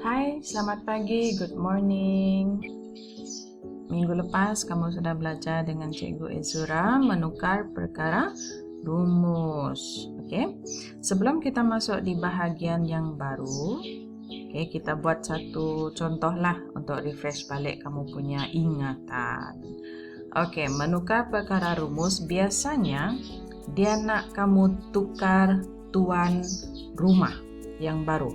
Hai, selamat pagi, good morning. Minggu lepas kamu sudah belajar dengan Cikgu Ezura menukar perkara rumus. Oke. Sebelum kita masuk di bahagian yang baru, kita buat satu contoh lah untuk refresh balik kamu punya ingatan. Oke, menukar perkara rumus biasanya dia nak kamu tukar tuan rumah yang baru.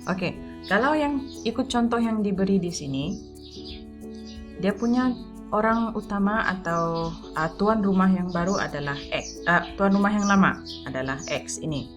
Oke. Kalau yang ikut contoh yang diberi di sini, dia punya orang utama atau tuan rumah yang baru adalah X. Tuan rumah yang lama adalah X ini.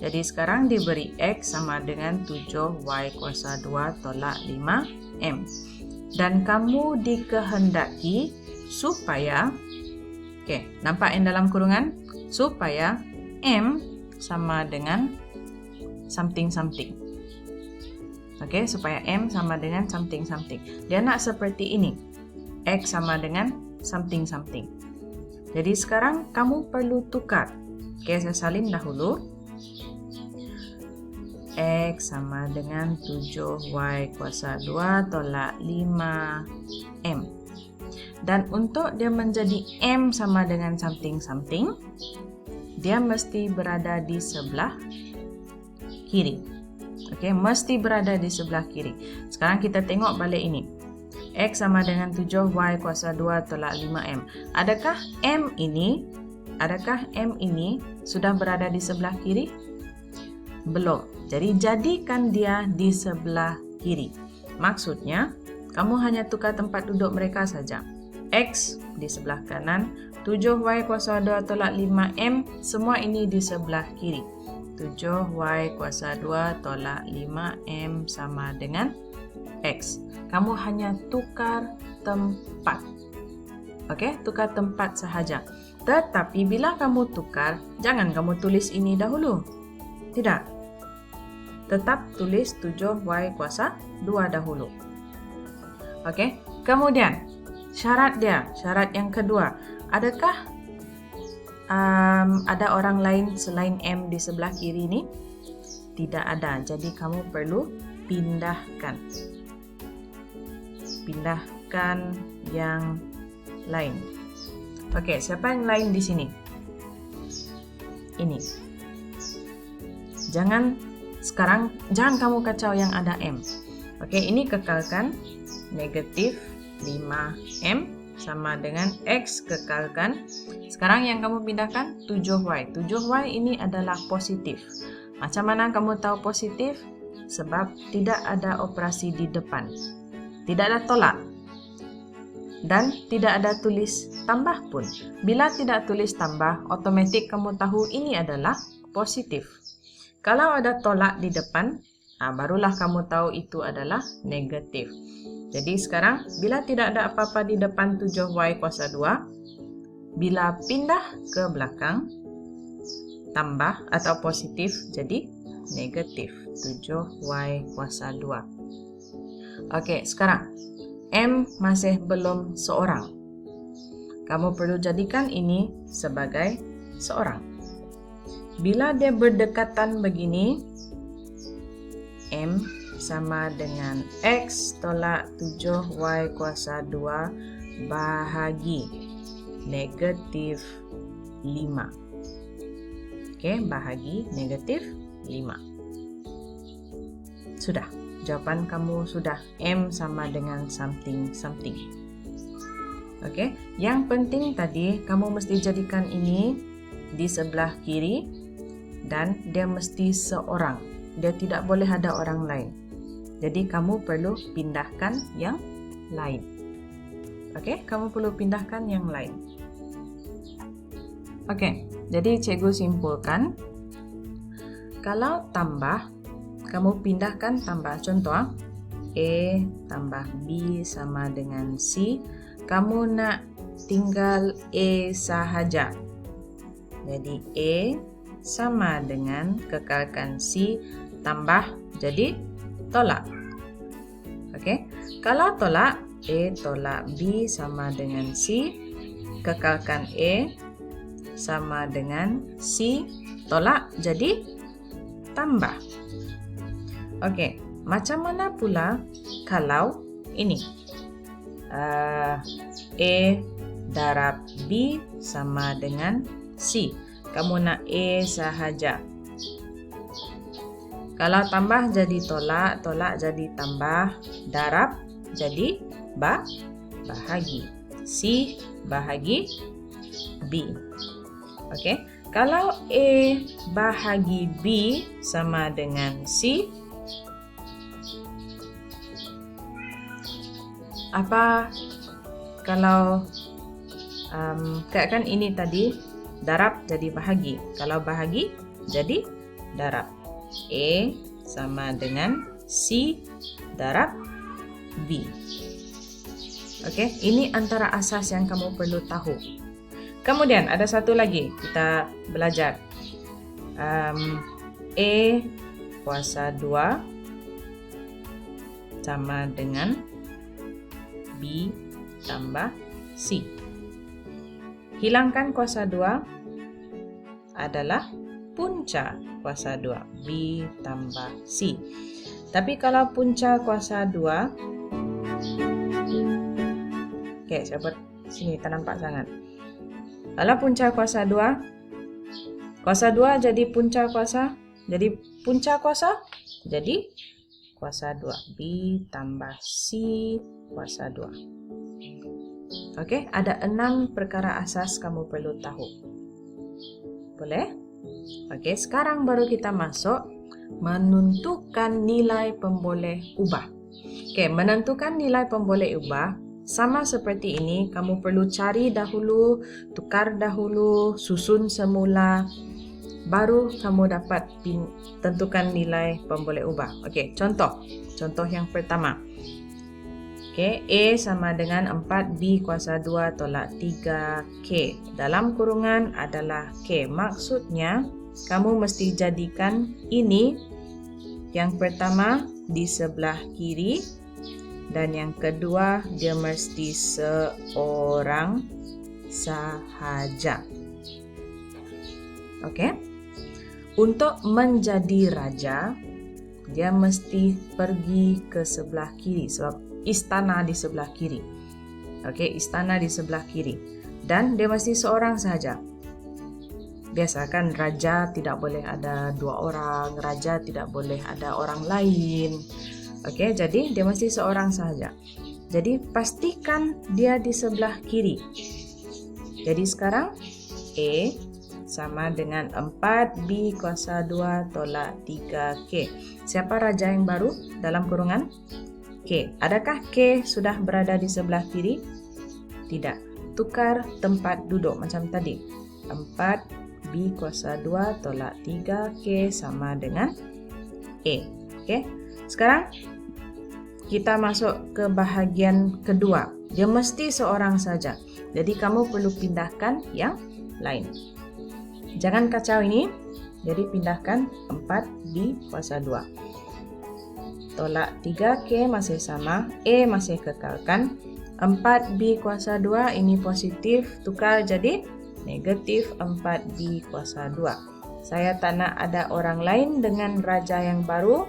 Jadi sekarang diberi X sama dengan 7Y kuasa 2 tolak 5M. Dan kamu dikehendaki supaya, nampak yang dalam kurungan? Supaya M sama dengan something-something. Supaya M sama dengan something-something. Dia nak seperti ini. X sama dengan something-something. Jadi sekarang kamu perlu tukar. Saya salin dahulu. X sama dengan 7Y kuasa 2 tolak 5M. Dan untuk dia menjadi M sama dengan something-something, dia mesti berada di sebelah kiri. Mesti berada di sebelah kiri. Sekarang kita tengok balik ini. X sama dengan 7Y kuasa 2 tolak 5M. Adakah M ini sudah berada di sebelah kiri? Belum. Jadi jadikan dia di sebelah kiri. Maksudnya, kamu hanya tukar tempat duduk mereka saja. X di sebelah kanan, 7Y kuasa 2 tolak 5M, semua ini di sebelah kiri. 7Y kuasa 2 tolak 5M sama dengan X. Kamu hanya tukar tempat. Tukar tempat sahaja. Tetapi bila kamu tukar, jangan kamu tulis ini dahulu. Tidak. Tetap tulis 7Y kuasa 2 dahulu. Kemudian, syarat yang kedua. Adakah ada orang lain selain M di sebelah kiri ini? Tidak ada. Jadi kamu perlu pindahkan yang lain. Siapa yang lain di sini? Ini. Jangan kamu kacau yang ada M. Ini kekalkan negatif 5M sama dengan X kekalkan. Sekarang yang kamu pindahkan 7Y. 7Y ini adalah positif. Macam mana kamu tahu positif? Sebab tidak ada operasi di depan. Tidak ada tolak. Dan tidak ada tulis tambah pun. Bila tidak tulis tambah, otomatis kamu tahu ini adalah positif. Kalau ada tolak di depan, barulah kamu tahu itu adalah negatif. Jadi sekarang, bila tidak ada apa-apa di depan 7Y kuasa 2, bila pindah ke belakang, tambah atau positif, jadi negatif 7Y kuasa 2. Sekarang, M masih belum seorang. Kamu perlu jadikan ini sebagai seorang. Bila dia berdekatan begini, M sama dengan X tolak 7Y kuasa 2 bahagi negatif 5. Bahagi negatif 5. Sudah. Jawaban kamu sudah. M sama dengan something-something. Yang penting tadi, kamu mesti jadikan ini di sebelah kiri dan dia mesti seorang. Dia tidak boleh ada orang lain. Jadi kamu perlu pindahkan yang lain. Kamu perlu pindahkan yang lain. Jadi cikgu simpulkan. Kalau tambah, kamu pindahkan tambah. Contoh, A tambah B sama dengan C. Kamu nak tinggal A sahaja. Jadi A sama dengan kekalkan C tambah jadi tolak. Kalau tolak, A tolak B sama dengan C. Kekalkan A sama dengan C. Tolak jadi tambah. Macam mana pula kalau ini? A darab B sama dengan C. Kamu nak A sahaja. Kalau tambah jadi tolak, tolak jadi tambah, darab jadi bahagi. C bahagi B. Okey. Kalau A bahagi B sama dengan C, apa kalau kan ini tadi darab jadi bahagi. Kalau bahagi jadi darab. A sama dengan C darab B. Okey, ini antara asas yang kamu perlu tahu. Kemudian ada satu lagi kita belajar. A kuasa 2 sama dengan B tambah C. Hilangkan kuasa 2 adalah punca kuasa 2. B tambah C. Tapi kalau punca kuasa 2, oke, coba sini tak nampak sangat. Kalau punca kuasa 2, kuasa 2 jadi punca kuasa, jadi punca kuasa, jadi kuasa 2. B tambah C kuasa 2. Oke, ada 6 perkara asas kamu perlu tahu. Boleh? Oke, sekarang baru kita masuk menentukan nilai pemboleh ubah. Oke, menentukan nilai pemboleh ubah sama seperti ini. Kamu perlu cari dahulu, tukar dahulu, susun semula, baru kamu dapat tentukan nilai pemboleh ubah. Oke, contoh yang pertama. Oke, A sama dengan 4B kuasa 2 tolak 3K. Dalam kurungan adalah K. Maksudnya, kamu mesti jadikan ini yang pertama di sebelah kiri, dan yang kedua dia mesti seorang sahaja. Oke? Untuk menjadi raja, dia mesti pergi ke sebelah kiri sebab istana di sebelah kiri. Oke, istana di sebelah kiri. Dan dia mesti seorang sahaja. Biasakan raja tidak boleh ada 2 orang, raja tidak boleh ada orang lain. Oke, jadi dia mesti seorang sahaja. Jadi pastikan dia di sebelah kiri. Jadi sekarang A sama dengan 4B kuasa 2 tolak 3K. Siapa raja yang baru dalam kurungan? K. Adakah K sudah berada di sebelah kiri? Tidak. Tukar tempat duduk macam tadi. 4B kuasa 2 tolak 3K sama dengan A. Oke. Sekarang kita masuk ke bahagian kedua. Dia mesti seorang saja. Jadi kamu perlu pindahkan yang lain. Jangan kacau ini. Jadi pindahkan 4B kuasa 2. Tolak 3K masih sama. A masih kekalkan. 4B kuasa 2 ini positif. Tukar jadi negatif 4B kuasa 2. Saya tak nak ada orang lain dengan raja yang baru.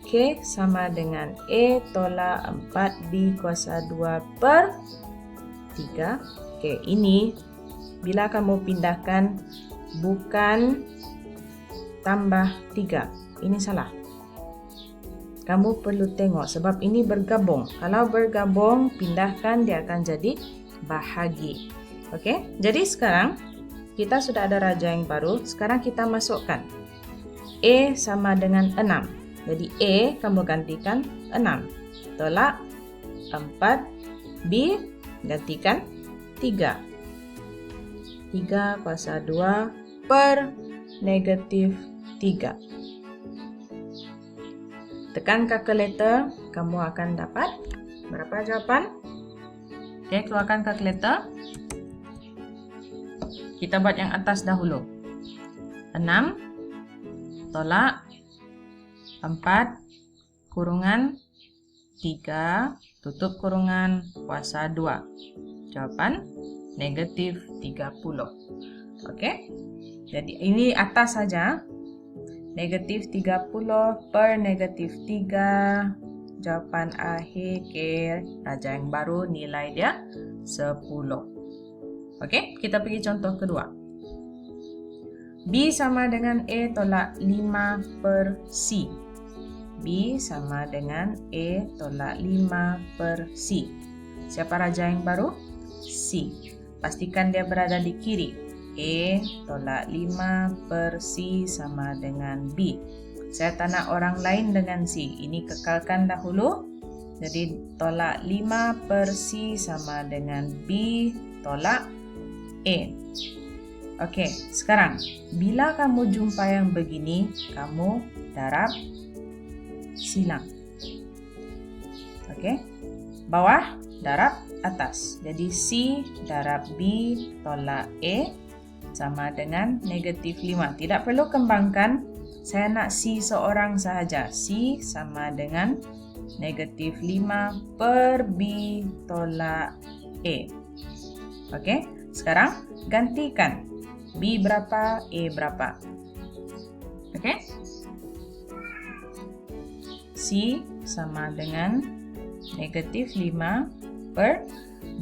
K sama dengan A tolak 4B kuasa 2 per 3K. Ini bila kamu pindahkan bukan tambah 3. Ini salah. Kamu perlu tengok sebab ini bergabung. Kalau bergabung, pindahkan dia akan jadi bahagi. Oke? Jadi sekarang kita sudah ada raja yang baru. Sekarang kita masukkan A sama dengan 6. Jadi A kamu gantikan 6. Tolak 4. B gantikan 3. 3 kuasa 2 per negatif 3. Tekan kalkulator, kamu akan dapat berapa jawapan? Oke, keluarkan kalkulator. Kita buat yang atas dahulu. 6 tolak 4 kurungan 3 tutup kurungan kuasa 2. Jawapan negatif 30. Oke. Jadi ini atas saja. Negatif 30 per negatif 3. Jawapan akhir ke raja yang baru, nilai dia 10. Okey, kita pergi contoh kedua. B sama dengan A tolak 5 per C. B sama dengan A tolak 5 per C. Siapa raja yang baru? C. Pastikan dia berada di kiri. A tolak 5 per C sama dengan B. Saya tak nak orang lain dengan C. Ini kekalkan dahulu. Jadi tolak 5 per C sama dengan B tolak A. Okey, sekarang bila kamu jumpa yang begini, kamu darab silang. Okey, bawah darab atas. Jadi C darab B tolak A sama dengan negatif 5. Tidak perlu kembangkan. Saya nak C seorang sahaja. C sama dengan negatif 5 per B tolak A. Okey, sekarang gantikan. B berapa, A berapa. Okey. C sama dengan negatif 5 per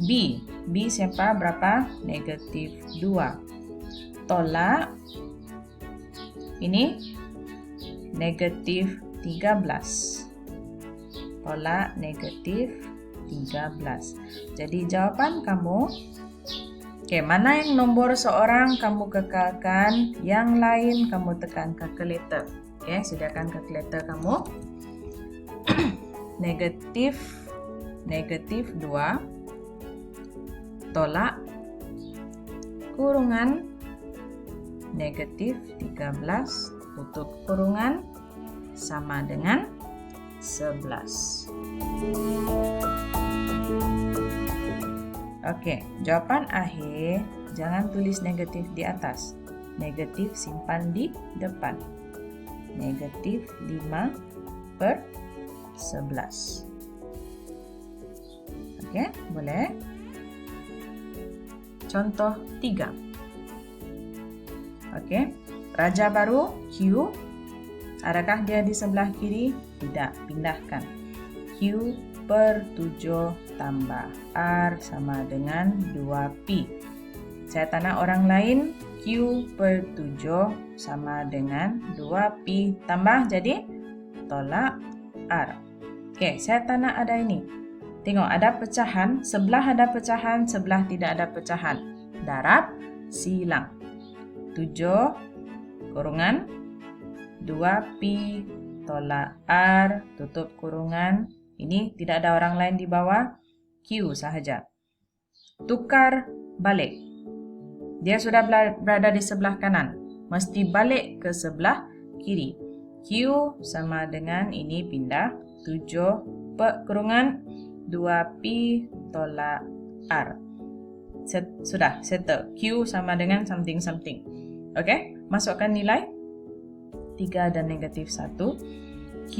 B. B siapa berapa? Negatif 2. Tolak. Ini negatif 13. Tolak negatif 13. Jadi jawapan kamu, mana yang nombor seorang kamu kekalkan, yang lain kamu tekan kalkulator. Sediakan kalkulator kamu. Negatif 2 tolak kurungan negatif 13 tutup kurungan sama dengan 11. Okey, jawapan akhir jangan tulis negatif di atas. Negatif simpan di depan. Negatif 5 per 11. Okey, boleh? Contoh 3. Okey. Raja baru Q, adakah dia di sebelah kiri? Tidak, pindahkan. Q per 7 tambah R sama dengan 2P. Saya tak nak orang lain. Q per 7 sama dengan 2P tambah jadi tolak R. Okey, saya tak nak ada ini. Tengok, ada pecahan. Sebelah ada pecahan, sebelah tidak ada pecahan. Darab silang. 7 kurungan 2P tolak R tutup kurungan. Ini tidak ada orang lain di bawah. Q sahaja. Tukar balik. Dia sudah berada di sebelah kanan. Mesti balik ke sebelah kiri. Q sama dengan ini pindah. 7 kurungan 2P tolak R. Sudah settle. Q sama dengan something. Okey, masukkan nilai 3 dan negatif 1. Q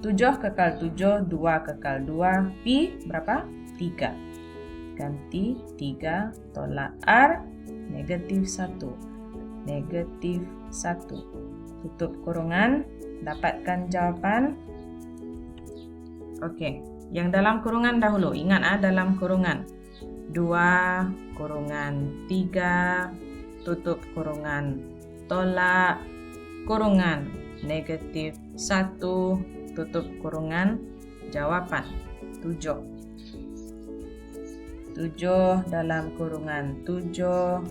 7 kekal 7, 2 kekal 2. P berapa? 3. Ganti 3 tolak R negatif 1. Negatif 1. Tutup kurungan. Dapatkan jawapan. Okey, yang dalam kurungan dahulu. Ingat dalam kurungan. 2 kurungan 3 tutup kurungan tolak kurungan negatif 1 tutup kurungan jawapan 7 dalam kurungan 7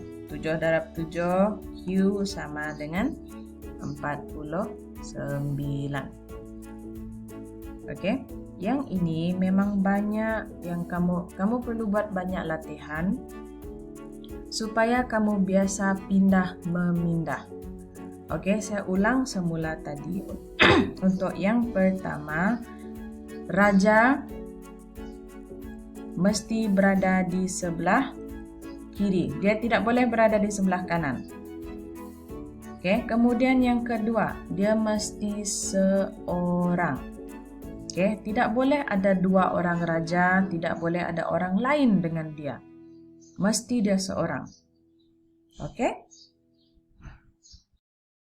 darab 7 Q sama dengan 49. Okey. Yang ini memang banyak yang kamu perlu buat banyak latihan supaya kamu biasa pindah memindah. Okey, saya ulang semula tadi. Untuk yang pertama, raja mesti berada di sebelah kiri. Dia tidak boleh berada di sebelah kanan. Okey, kemudian yang kedua, dia mesti seorang. Okey, tidak boleh ada 2 orang raja, tidak boleh ada orang lain dengan dia. Mesti dia seorang. Okey?